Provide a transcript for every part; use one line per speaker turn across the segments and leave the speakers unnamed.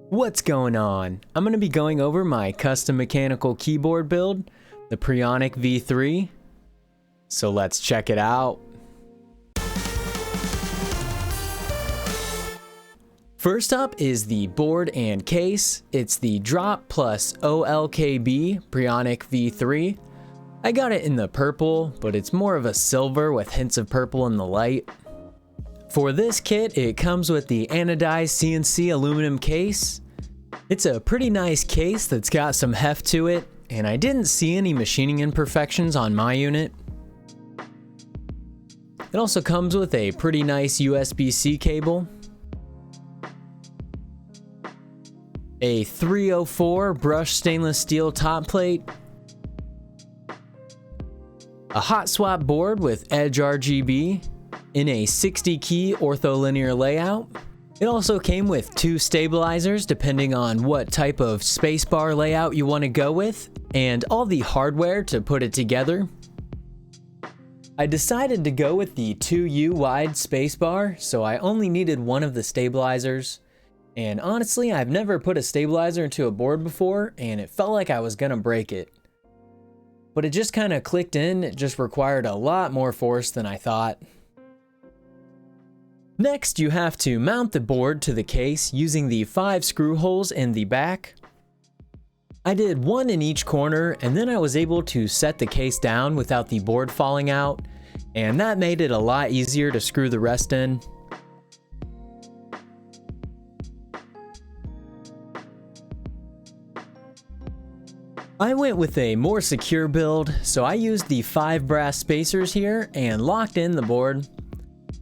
What's going on? I'm going to be going over my custom mechanical keyboard build, the Preonic V3. So let's check it out. First up is the board and case. It's the Drop plus OLKB Preonic V3. I got it in the purple, but it's more of a silver with hints of purple in the light. For this kit, it comes with the anodized CNC aluminum case. It's a pretty nice case that's got some heft to it, and I didn't see any machining imperfections on my unit. It also comes with a pretty nice USB-C cable, a 304 brushed stainless steel top plate, a hot swap board with Edge RGB in a 60 key ortholinear layout. It also came with 2 stabilizers depending on what type of spacebar layout you want to go with, and all the hardware to put it together. I decided to go with the 2U wide spacebar, so I only needed one of the stabilizers. And honestly, I've never put a stabilizer into a board before, and it felt like I was gonna break it. But it just kind of clicked in. It just required a lot more force than I thought. Next, you have to mount the board to the case using the 5 screw holes in the back. I did 1 in each corner, and then I was able to set the case down without the board falling out, and that made it a lot easier to screw the rest in. I went with a more secure build, so I used the 5 brass spacers here and locked in the board.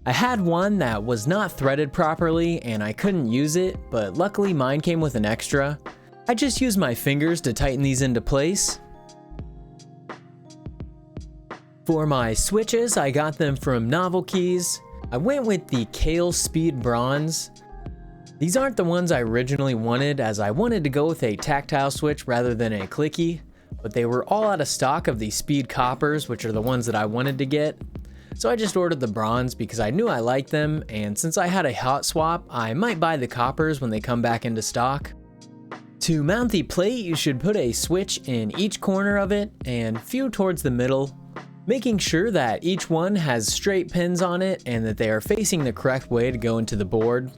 I had one that was not threaded properly and I couldn't use it, but luckily mine came with an extra. I just used my fingers to tighten these into place. For my switches, I got them from Novel Keys. I went with the Kale Speed Bronze. These aren't the ones I originally wanted, as I wanted to go with a tactile switch rather than a clicky, but they were all out of stock of the Speed Coppers, which are the ones that I wanted to get. So I just ordered the bronze because I knew I liked them, and since I had a hot swap, I might buy the coppers when they come back into stock. To mount the plate, you should put a switch in each corner of it and few towards the middle, making sure that each one has straight pins on it and that they are facing the correct way to go into the board.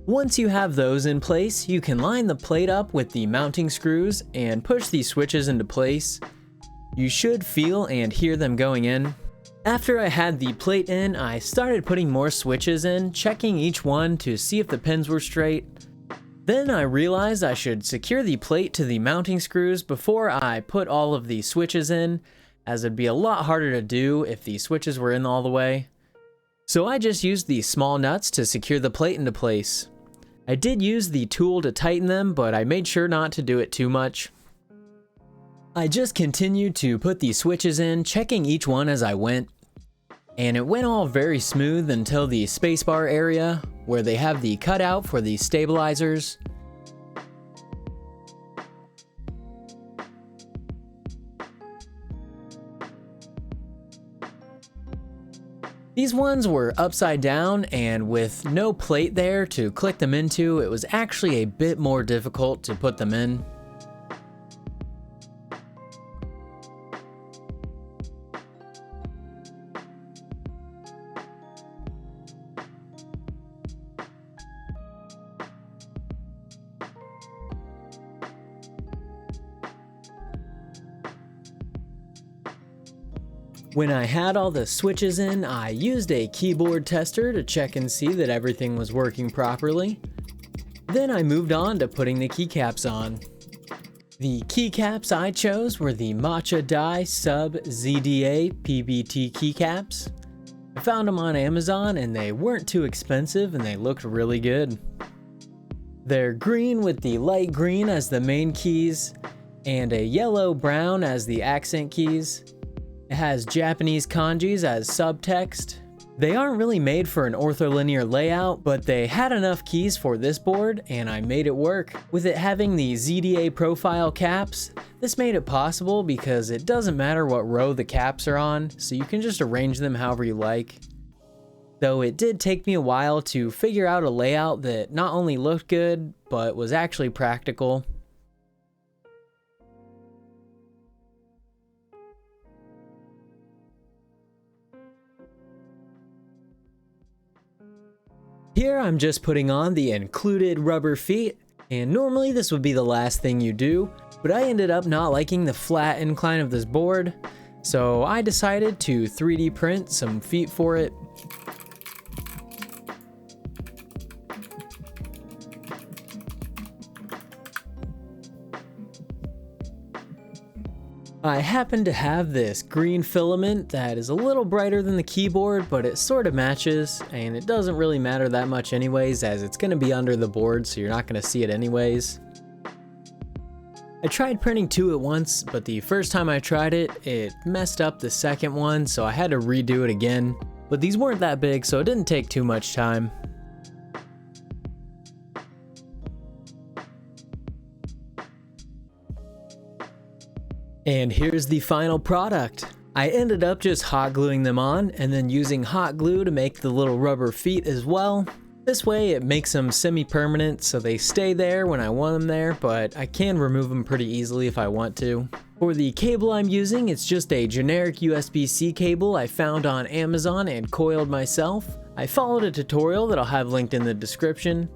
Once you have those in place, you can line the plate up with the mounting screws and push these switches into place. You should feel and hear them going in. After I had the plate in, I started putting more switches in, checking each one to see if the pins were straight. Then I realized I should secure the plate to the mounting screws before I put all of the switches in, as it'd be a lot harder to do if the switches were in all the way. So I just used the small nuts to secure the plate into place. I did use the tool to tighten them, but I made sure not to do it too much. I just continued to put the switches in, checking each one as I went. And it went all very smooth until the spacebar area, where they have the cutout for the stabilizers. These ones were upside down, and with no plate there to click them into, it was actually a bit more difficult to put them in. When I had all the switches in, I used a keyboard tester to check and see that everything was working properly. Then I moved on to putting the keycaps on. The keycaps I chose were the Matcha Die Sub ZDA PBT keycaps. I found them on Amazon and they weren't too expensive and they looked really good. They're green with the light green as the main keys and a yellow-brown as the accent keys. It has Japanese kanjis as subtext. They aren't really made for an ortholinear layout, but they had enough keys for this board and I made it work. With it having the ZDA profile caps, this made it possible because it doesn't matter what row the caps are on, so you can just arrange them however you like. though it did take me a while to figure out a layout that not only looked good, but was actually practical. Here I'm just putting on the included rubber feet, and normally this would be the last thing you do, but I ended up not liking the flat incline of this board, so I decided to 3D print some feet for it. I happen to have this green filament that is a little brighter than the keyboard, but it sort of matches, and it doesn't really matter that much anyways, as it's going to be under the board, so you're not going to see it anyways. I tried printing two at once, but the first time I tried it, it messed up the second one, so I had to redo it again. But these weren't that big, so it didn't take too much time. And here's the final product. I ended up just hot gluing them on and then using hot glue to make the little rubber feet as well. This way it makes them semi-permanent so they stay there when I want them there, but I can remove them pretty easily if I want to. For the cable I'm using, it's just a generic USB-C cable I found on Amazon and coiled myself. I followed a tutorial that I'll have linked in the description.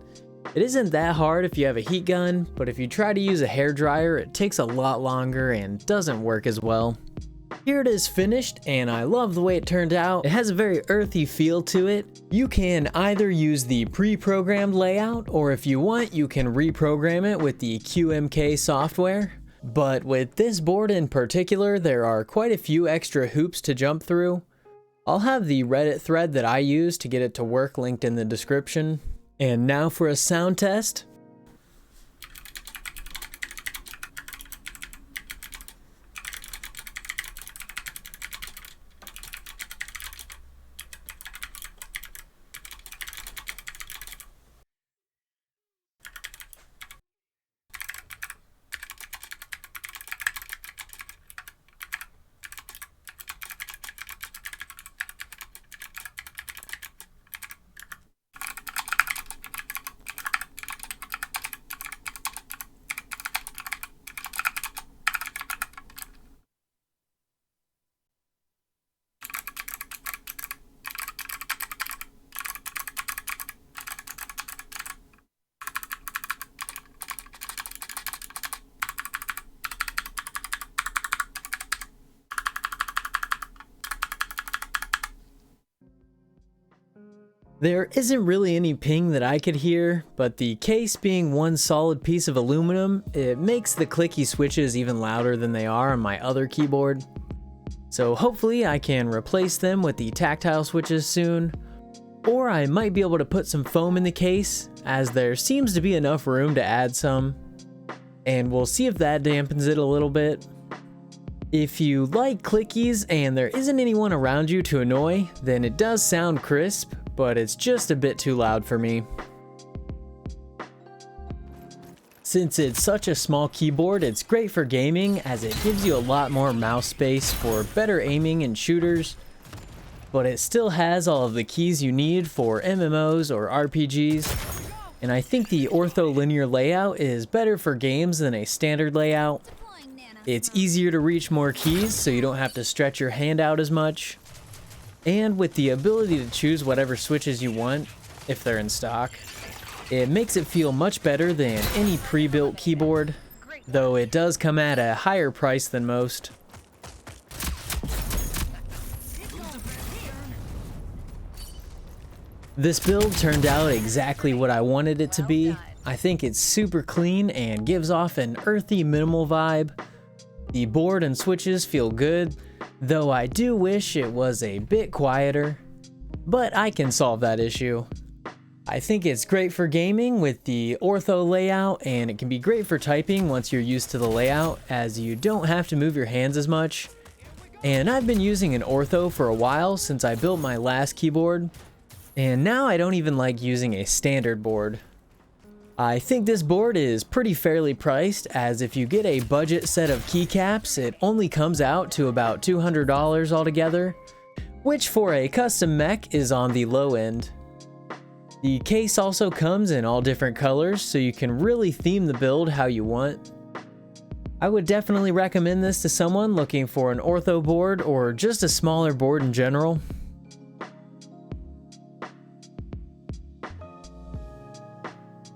It isn't that hard if you have a heat gun, but if you try to use a hairdryer, it takes a lot longer and doesn't work as well. Here it is finished, and I love the way it turned out. It has a very earthy feel to it. You can either use the pre-programmed layout, or if you want, you can reprogram it with the QMK software. But with this board in particular, there are quite a few extra hoops to jump through. I'll have the Reddit thread that I use to get it to work linked in the description. And now for a sound test. There isn't really any ping that I could hear, but the case being one solid piece of aluminum, it makes the clicky switches even louder than they are on my other keyboard. So hopefully I can replace them with the tactile switches soon, or I might be able to put some foam in the case, as there seems to be enough room to add some, and we'll see if that dampens it a little bit. If you like clickies and there isn't anyone around you to annoy, then it does sound crisp, but it's just a bit too loud for me. Since it's such a small keyboard, it's great for gaming as it gives you a lot more mouse space for better aiming in shooters, but it still has all of the keys you need for MMOs or RPGs, and I think the ortholinear layout is better for games than a standard layout. It's easier to reach more keys so you don't have to stretch your hand out as much. And with the ability to choose whatever switches you want, if they're in stock, it makes it feel much better than any pre-built keyboard, though it does come at a higher price than most. This build turned out exactly what I wanted it to be. I think it's super clean and gives off an earthy minimal vibe. The board and switches feel good, though I do wish it was a bit quieter, but I can solve that issue. I think it's great for gaming with the ortho layout, and it can be great for typing once you're used to the layout, as you don't have to move your hands as much. And I've been using an ortho for a while since I built my last keyboard, and now I don't even like using a standard board. I think this board is pretty fairly priced, as if you get a budget set of keycaps, it only comes out to about $200 altogether, which for a custom mech is on the low end. The case also comes in all different colors, so you can really theme the build how you want. I would definitely recommend this to someone looking for an ortho board or just a smaller board in general.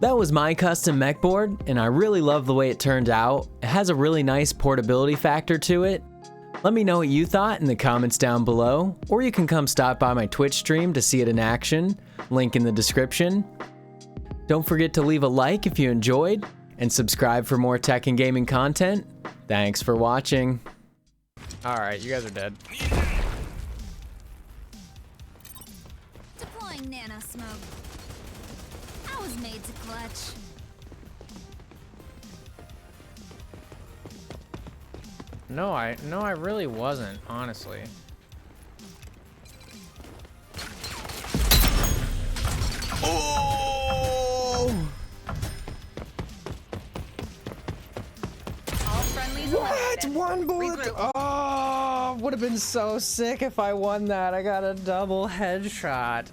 That was my custom mech board, and I really love the way it turned out. It has a really nice portability factor to it. Let me know what you thought in the comments down below, or you can come stop by my Twitch stream to see it in action, link in the description. Don't forget to leave a like if you enjoyed, and subscribe for more tech and gaming content. Thanks for watching. Alright, you guys are dead.
Deploying nano smoke. I was made to clutch.
No, I really wasn't, honestly. Oh! What? One bullet? Oh, would have been so sick if I won that. I got a double headshot.